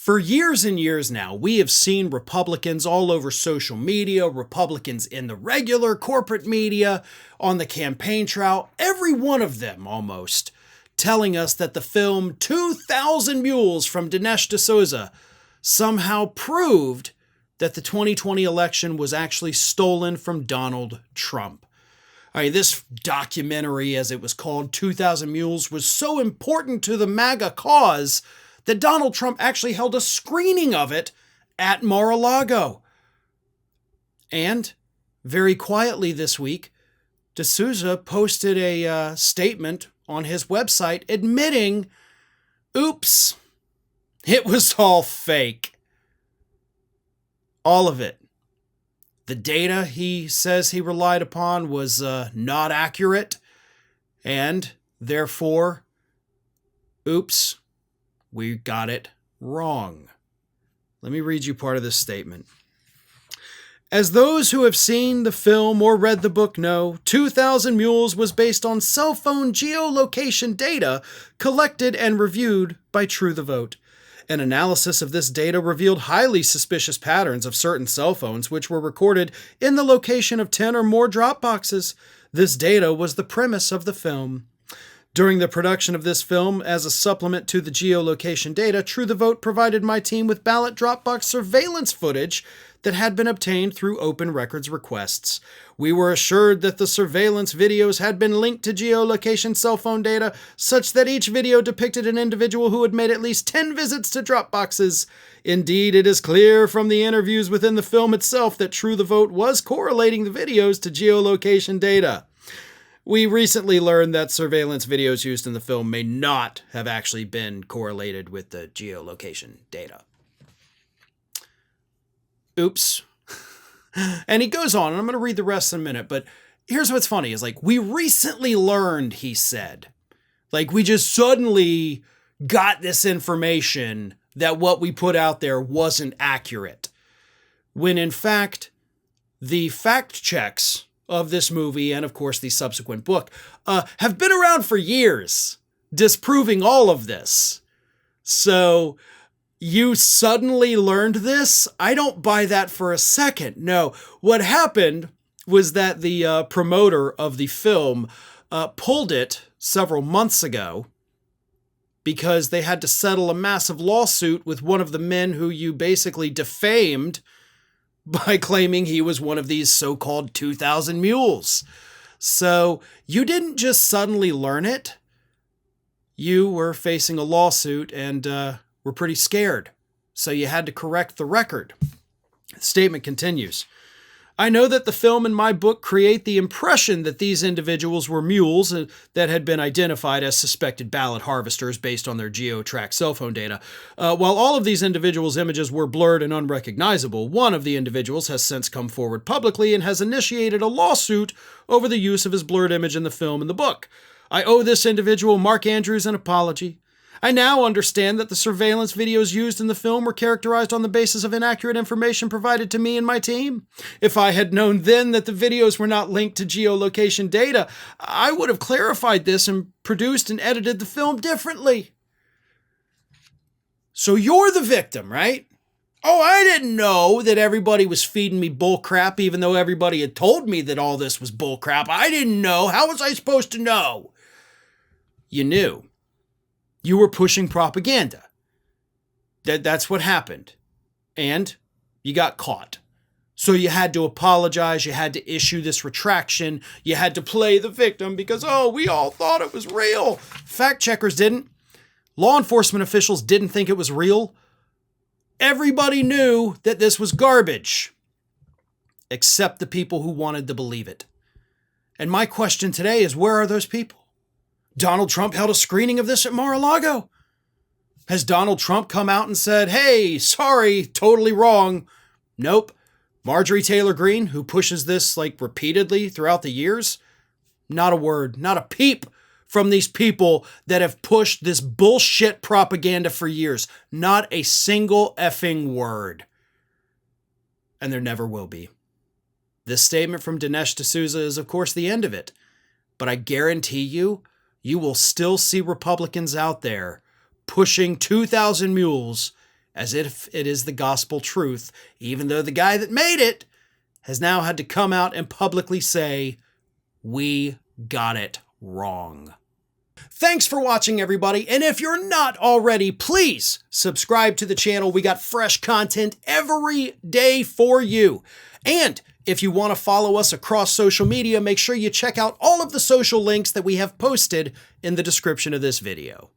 For years and years now, we have seen Republicans all over social media, Republicans in the regular corporate media, on the campaign trail, every one of them almost, telling us that the film 2,000 Mules from Dinesh D'Souza somehow proved that the 2020 election was actually stolen from Donald Trump. This documentary, as it was called, 2,000 Mules, was so important to the MAGA cause that Donald Trump actually held a screening of it at Mar-a-Lago. And very quietly this week, D'Souza posted a statement on his website admitting, oops, it was all fake. All of it. The data he says he relied upon was not accurate, and therefore, oops, we got it wrong. Let me read you part of this statement. As those who have seen the film or read the book know, 2,000 Mules was based on cell phone geolocation data collected and reviewed by True the Vote. An analysis of this data revealed highly suspicious patterns of certain cell phones which were recorded in the location of 10 or more drop boxes. This data was the premise of the film. During the production of this film, as a supplement to the geolocation data, True the Vote provided my team with ballot Dropbox surveillance footage that had been obtained through open records requests. We were assured that the surveillance videos had been linked to geolocation cell phone data, such that each video depicted an individual who had made at least 10 visits to Dropboxes. Indeed, it is clear from the interviews within the film itself that True the Vote was correlating the videos to geolocation data. We recently learned that surveillance videos used in the film may not have actually been correlated with the geolocation data. Oops. And he goes on, and I'm going to read the rest in a minute, but here's what's funny is we recently learned, he said, we just suddenly got this information that what we put out there wasn't accurate. When in fact, the fact checks of this movie and of course the subsequent book have been around for years, disproving all of this. So you suddenly learned this? I don't buy that for a second. No, what happened was that the promoter of the film pulled it several months ago because they had to settle a massive lawsuit with one of the men who you basically defamed by claiming he was one of these so-called 2,000 mules. So you didn't just suddenly learn it. You were facing a lawsuit and were pretty scared. So you had to correct the record. The statement continues. I know that the film and my book create the impression that these individuals were mules that had been identified as suspected ballot harvesters based on their geo-tracked cell phone data. While all of these individuals' images were blurred and unrecognizable, one of the individuals has since come forward publicly and has initiated a lawsuit over the use of his blurred image in the film and the book. I owe this individual, Mark Andrews, an apology. I now understand that the surveillance videos used in the film were characterized on the basis of inaccurate information provided to me and my team. If I had known then that the videos were not linked to geolocation data, I would have clarified this and produced and edited the film differently. So you're the victim, right? Oh, I didn't know that everybody was feeding me bullcrap, even though everybody had told me that all this was bullcrap. I didn't know. How was I supposed to know? You knew. You were pushing propaganda. That's what happened. And you got caught. So you had to apologize. You had to issue this retraction. You had to play the victim because, we all thought it was real. Fact checkers didn't. Law enforcement officials didn't think it was real. Everybody knew that this was garbage, except the people who wanted to believe it. And my question today is, where are those people? Donald Trump held a screening of this at Mar-a-Lago. Has Donald Trump come out and said, hey, sorry, totally wrong? Nope. Marjorie Taylor Greene, who pushes this repeatedly throughout the years, not a word, not a peep from these people that have pushed this bullshit propaganda for years. Not a single effing word. And there never will be. This statement from Dinesh D'Souza is, of course, the end of it. But I guarantee you, you will still see Republicans out there pushing 2,000 mules as if it is the gospel truth, even though the guy that made it has now had to come out and publicly say, we got it wrong. Thanks for watching, everybody. And if you're not already, please subscribe to the channel. We got fresh content every day for you. And if you want to follow us across social media, make sure you check out all of the social links that we have posted in the description of this video.